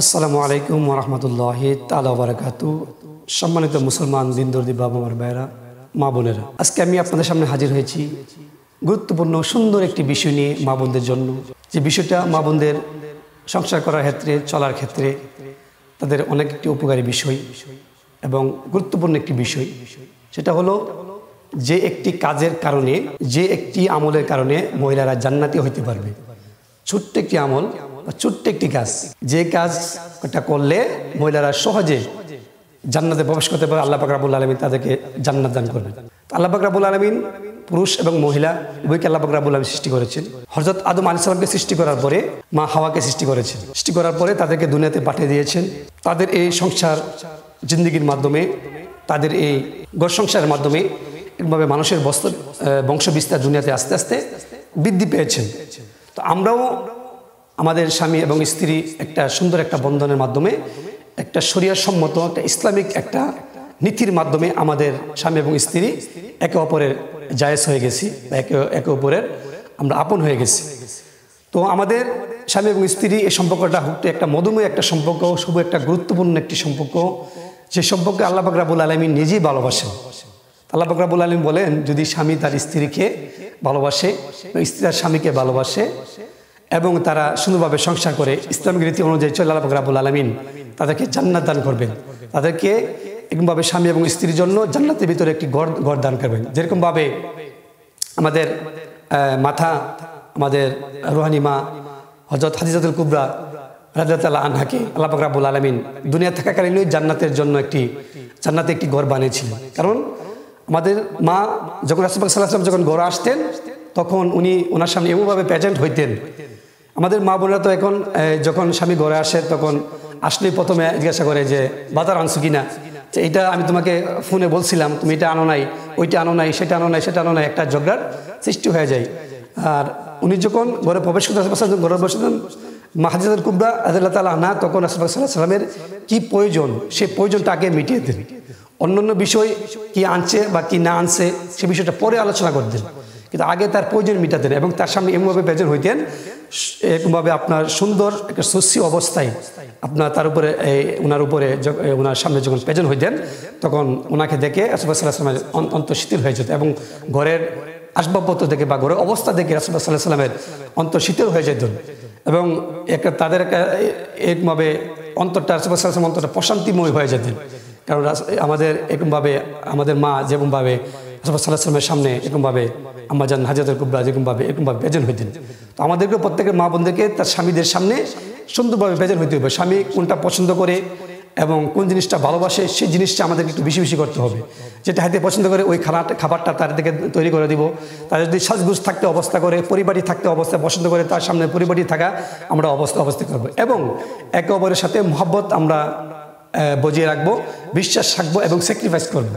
আসসালামু আলাইকুম ওয়া রাহমাতুল্লাহি তাআলা ওয়া বারাকাতুহু। সম্মানিত মুসলমান দিনদর্দি বাবা মার ভাইরা, মা বোনেরা, আজকে আমি আপনাদের সামনে হাজির হয়েছি গুরুত্বপূর্ণ সুন্দর একটি বিষয় নিয়ে মা বোনদের জন্য। যে বিষয়টা মা বোনদের সংসার করার ক্ষেত্রে, চলার ক্ষেত্রে তাদের অনেক একটি উপকারী বিষয় এবং গুরুত্বপূর্ণ একটি বিষয়। সেটা হলো যে একটি কাজের কারণে, যে একটি আমলের কারণে মহিলারা জান্নাতি হইতে পারবে। ছোট্ট একটি আমল, ছোট্ট একটি কাজ, যে কাজটা করলে মহিলারা সহজে জান্নাতে প্রবেশ করতে পারে। আল্লাহ পাক রব্বুল আলামিন তাদেরকে জান্নাত দান করবেন। আল্লাহ পাক রব্বুল আলামিন পুরুষ এবং মহিলা উভয়কে আল্লাহ পাক রব্বুল আলামিন সৃষ্টি করেছেন। হযরত আদম আলাইহিস সালামকে সৃষ্টি করার পরে মা হাওয়াকে সৃষ্টি করেছেন। সৃষ্টি করার পরে তাদেরকে দুনিয়াতে পাঠিয়ে দিয়েছেন। তাদের এই সংসার জিন্দেগির মাধ্যমে, তাদের এই ঘর সংসারের মাধ্যমে এভাবে মানুষের বংশ বিস্তার দুনিয়াতে আস্তে আস্তে বৃদ্ধি পেয়েছেন। তো আমরাও আমাদের স্বামী এবং স্ত্রী একটা সুন্দর একটা বন্ধনের মাধ্যমে, একটা শরিয়া সম্মত একটা ইসলামিক একটা নীতির মাধ্যমে আমাদের স্বামী এবং স্ত্রী একে অপরের জায়েজ হয়ে গেছি, একে অপরের আমরা আপন হয়ে গেছি। তো আমাদের স্বামী এবং স্ত্রী এই সম্পর্কটা একটা মধুময় একটা সম্পর্ক, শুভ একটা গুরুত্বপূর্ণ একটি সম্পর্ক, যে সম্পর্কে আল্লাহ পাক রব্বুল আলামিন নিজেই ভালোবাসেন। আল্লাহ পাক রব্বুল আলামিন বলেন, যদি স্বামী তার স্ত্রীকে ভালোবাসে, স্ত্রী তার স্বামীকে ভালোবাসে এবং তারা সুন্দরভাবে সংসার করে ইসলামিক রীতি অনুযায়ী চলে, আল্লাহ পাক রব্বুল আলামিন তাদেরকে জান্নাত দান করবেন। তাদেরকে এরকমভাবে স্বামী এবং স্ত্রীর জন্য জান্নাতের ভিতরে একটি ঘর দান করবেন। যেরকমভাবে আমাদের মাথা, আমাদের রুহানি মা হযরত হাদিজাতুল কুবরা রাদিয়াল্লাহু আনহাকে আল্লাহ পাক রব্বুল আলামিন দুনিয়া থাকাকালীনই জান্নাতের জন্য জান্নাতে একটি ঘর বানিয়েছিলেন। কারণ আমাদের মা যখন রাসূল সাল্লাল্লাহু আলাইহি ওয়াসাল্লাম যখন ঘরে আসতেন, তখন উনি ওনার সামনে এমনভাবে প্রেজেন্ট হইতেন। আমাদের মা বোনেরা তো এখন যখন স্বামী ঘরে আসে, তখন আসলেই প্রথমে জিজ্ঞাসা করে যে বাজার আনছো কিনা, যে এটা আমি তোমাকে ফোনে বলছিলাম, তুমি এটা আনো নাই, ওইটা আনো নাই, সেটা আনো নাই, সেটা আনো নাই, একটা ঝগড়ার সৃষ্টি হয়ে যায়। আর উনি যখন ঘরে প্রবেশ করতে ঘরে বসতেন মা হাদিজাতুল কুবরা রাদিয়াল্লাহু তাআলা আনহা, তখন রাসূল সাল্লাল্লাহু আলাইহি ওয়াসাল্লামের কি প্রয়োজন, সেই প্রয়োজনটা আগে মিটিয়ে দেন। অন্যান্য বিষয় কি আনছে বা কি না আনছে সে বিষয়টা পরে আলোচনা করতেন, কিন্তু আগে তার প্রয়োজন মিটাতেন এবং তার সামনে এমনভাবে প্রেজেন্ট হইতেন, এরকমভাবে আপনার সুন্দর একটা সুস্থ অবস্থায় আপনার তার উপরে ওনার উপরে ওনার সামনে যখন প্রেজেন্ট হইতেন, তখন ওনাকে দেখে রাসূলুল্লাহ সাল্লাল্লাহু আলাইহি ওয়াসাল্লামের অন্তর শীতল হয়ে যেত এবং ঘরের আসবাবপত্র দেখে বা ঘরের অবস্থা দেখে রাসূলুল্লাহ সাল্লাল্লাহু আলাইহি ওয়াসাল্লামের অন্তর শীতল হয়ে যেত এবং তাদের এরকমভাবে অন্তরটা রাসূলুল্লাহ সাল্লাল্লাহু আলাইহি ওয়াসাল্লামের অন্তরটা প্রশান্তিময় হয়ে যেতেন। কারণ আমাদের এরকমভাবে আমাদের মা যেমনভাবে রাসূলুল্লাহ সাল্লাল্লাহু আলাইহি ওয়াসাল্লামের সামনে এরকমভাবে আম্মাজান হাদিজাতুল কুবরা এরকমভাবে প্রেজেন্ট হইতেন। তো আমাদেরকে প্রত্যেকের মা বোনদেরকে তার স্বামীদের সামনে সুন্দরভাবে প্রেজেন্ট হইতে হবে। স্বামী কোনটা পছন্দ করে এবং কোন জিনিসটা ভালোবাসে, সেই জিনিসটা আমাদেরকে একটু বেশি বেশি করতে হবে। যেটা হাতে পছন্দ করে ওই খাবারটা তাদেরকে তৈরি করে দিব। তাদের যদি সাজগুজ থাকতে অবস্থা করে, পরিবারই থাকতে অবস্থা পছন্দ করে, তার সামনে পরিবারই থাকা আমরা অবস্থা করবো এবং একে অপরের সাথে মহব্বত আমরা বজিয়ে রাখবো, বিশ্বাস রাখবো এবং স্যাক্রিফাইস করবো।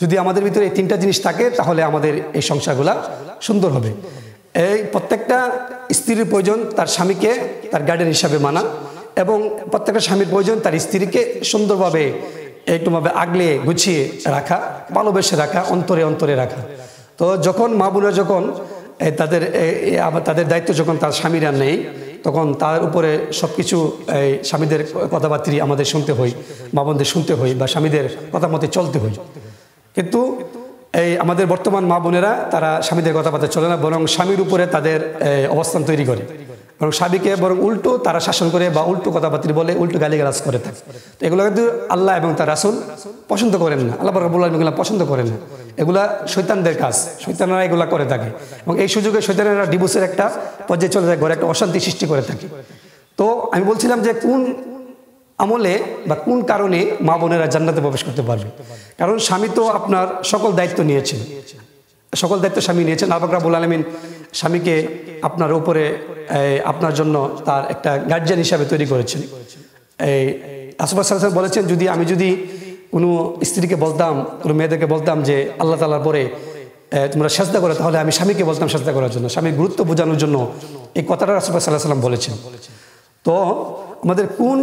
যদি আমাদের ভিতরে এই তিনটা জিনিস থাকে, তাহলে আমাদের এই সংসারগুলা সুন্দর হবে। এই প্রত্যেকটা স্ত্রীর প্রয়োজন তার স্বামীকে তার গার্ডিয়ান হিসাবে মানা এবং প্রত্যেকটা স্বামীর প্রয়োজন তার স্ত্রীকে সুন্দরভাবে একটুভাবে আগলে গুছিয়ে রাখা, ভালোবেসে রাখা, অন্তরে অন্তরে রাখা। তো যখন মা বোনেরা যখন তাদের দায়িত্ব যখন তার স্বামীরা নেই, তখন তার উপরে সব কিছু স্বামীদের কথাবার্তা আমাদের শুনতে হয়, মা বোনদের শুনতে হয় বা স্বামীদের কথা মতে চলতে হয়। কিন্তু আমাদের বর্তমান মা বোনেরা তারা স্বামীদের কথাবার্তা চলে না, বরং স্বামীর উপরে তাদের অবস্থান তৈরি করে, বরং স্বামীকে বরং উল্টো তারা শাসন করে বা উল্টো কথাবার্তা বলে, উল্টো গালিগালাজ করে থাকে। তো এগুলো কিন্তু আল্লাহ এবং তার রাসূল পছন্দ করেন না, আল্লাহ রাব্বুল আলামিন এগুলো পছন্দ করেন না। এগুলা শয়তানদের কাজ, শয়তানরা এগুলা করে থাকে এবং এই সুযোগে শয়তানেরা ডিভোর্সের একটা পর্যায়ে চলে যায়, ঘরে একটা অশান্তি সৃষ্টি করে থাকে। তো আমি বলছিলাম যে কোন আমলে বা কোন কারণে মা বোনেরা জান্নাতে প্রবেশ করতে পারবে। কারণ স্বামী তো আপনার সকল দায়িত্ব নিয়েছেন, সকল দায়িত্ব স্বামী নিয়েছেন। আল্লাহ রাব্বুল আলামিন স্বামীকে আপনার উপরে আপনার জন্য তার একটা গার্জিয়ান হিসাবে তৈরি করেছেন। রাসূলুল্লাহ সাল্লাল্লাহু আলাইহি ওয়াসাল্লাম বলেছেন, আমি যদি কোনো স্ত্রীকে বলতাম, কোনো মেয়েদেরকে বলতাম যে আল্লাহ তাআলার পরে তোমরা সাজদা করো, তাহলে আমি স্বামীকে বলতাম সাজদা করার জন্য, স্বামীর গুরুত্ব বোঝানোর জন্য এই কথাটা রাসূলুল্লাহ সাল্লাল্লাহু আলাইহি ওয়াসাল্লাম বলেছেন। তো আমাদের কোন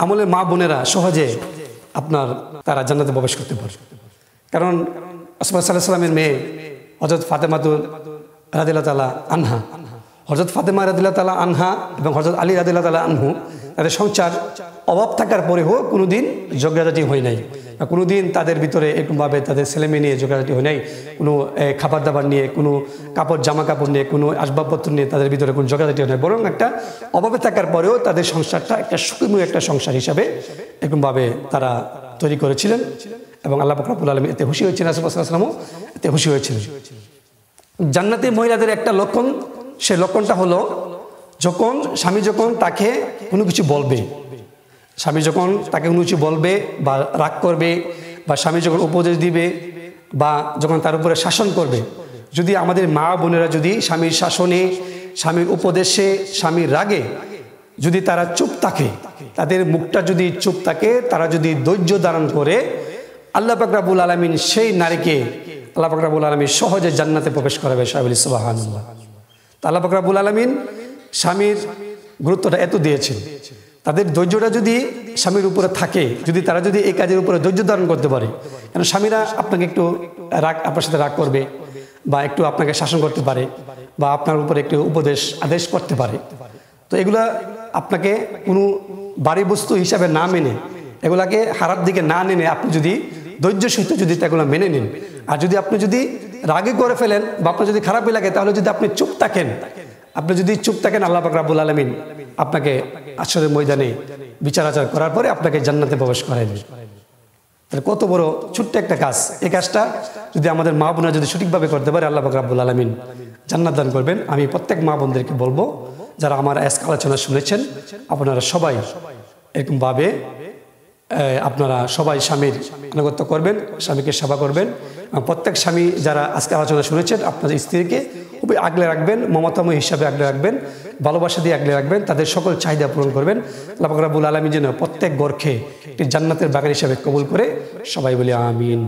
আমলের মা বোনেরা সহজে তারা জান্নাতে প্রবেশ করতে পারে? কারণ রাসূলুল্লাহ সাল্লাল্লাহু আলাইহি ওয়াসাল্লামের মেয়ে হযরত ফাতেমা রাদিয়াল্লাহু তাআলা আনহা হযরত ফাতেমা রাদিয়াল্লাহু তাআলা আনহা এবং হযরত আলী রাদিয়াল্লাহু তাআলা আনহু তাদের সংসার অভাব থাকার পরেও কোনোদিন ঝগড়াঝাটি হয় নাই, কোনোদিন তাদের ভিতরে এরকমভাবে তাদের ছেলেমেয়ে নিয়ে ঝগড়াঝাটি হয় নাই, কোনো খাবার দাবার নিয়ে, কোনো কাপড় জামা কাপড় নিয়ে, কোনো আসবাবপত্র নিয়ে তাদের ভিতরে কোনো ঝগড়াঝাটি হয় নাই, বরং একটা অভাবে থাকার পরেও তাদের সংসারটা একটা সুখময় একটা সংসার হিসাবে এরকমভাবে তারা তৈরি করেছিলেন এবং আল্লাহ পাক রব্বুল আলামিন এতে খুশি হয়েছিলেন, রাসূল সাল্লাল্লাহু আলাইহি ওয়াসাল্লামও এতে খুশি হয়েছিলেন। জান্নাতি মহিলাদের একটা লক্ষণ, সেই লক্ষণটা হলো যখন স্বামী যখন তাকে কোনো কিছু বলবে, স্বামী যখন তাকে কোনো কিছু বলবে বা রাগ করবে, বা স্বামী যখন উপদেশ দিবে বা যখন তার উপরে শাসন করবে, যদি আমাদের মা বোনেরা যদি স্বামীর শাসনে, স্বামীর উপদেশে, স্বামীর রাগে যদি তারা চুপ থাকে, তাদের মুখটা যদি চুপ থাকে, তারা যদি ধৈর্য ধারণ করে, আল্লাহ পাক রব্বুল আলামিন সেই নারীকে আল্লাহ পাক রব্বুল আলামিন সহজে জান্নাতে প্রবেশ করাবে। সুবহানাল্লাহ। আল্লাহ পাক রব্বুল আলামিন স্বামীর গুরুত্বটা এত দিয়েছেন, তাদের ধৈর্যটা যদি স্বামীর উপরে থাকে, যদি তারা যদি এই কাজের উপরে ধৈর্য ধারণ করতে পারে, কেন স্বামীরা আপনাকে একটু রাগ, আপনার সাথে রাগ করবে বা একটু আপনাকে শাসন করতে পারে বা আপনার উপরে একটু উপদেশ আদেশ করতে পারে, তো এগুলা আপনাকে কোনো বাড়ি বস্তু হিসাবে না মেনে, এগুলাকে হারার দিকে না নেনে আপনি যদি ধৈর্য সহিত যদি এগুলো মেনে নিন, আর যদি আপনি যদি রাগে করে ফেলেন বা আপনার যদি খারাপই লাগে, তাহলে যদি আপনি চুপ থাকেন, আপনি যদি চুপ থাকেন, আল্লাহ পাক রব্বুল আলামিন আপনাকে হাশরের ময়দানে বিচার আচার করার পরে আপনাকে জান্নাতে প্রবেশ করাবেন। তাহলে কত বড় ছোট্ট একটা কাজ, এই কাজটা যদি আমাদের মা বোনেরা যদি সঠিকভাবে করতে পারে, আল্লাহ পাক রব্বুল আলামিন জান্নাত দান করবেন। আমি প্রত্যেক মা বোনদেরকে বলবো, যারা আমার আজকে আলোচনা শুনেছেন, আপনারা সবাই এরকমভাবে আপনারা সবাই স্বামীর আনুগত্য করবেন, স্বামীকে সেবা করবেন। প্রত্যেক স্বামী যারা আজকে আলোচনা শুনেছেন, আপনাদের স্ত্রীকে খুবই আগলে রাখবেন, মমতাময় হিসাবে আগলে রাখবেন, ভালোবাসা দিয়ে আগলে রাখবেন, তাদের সকল চাহিদা পূরণ করবেন। আল্লাহ পাক রব্বুল আলামিন যেন প্রত্যেক ঘরকে একটি জান্নাতের বাগান হিসাবে কবুল করে, সবাই বলি আমিন।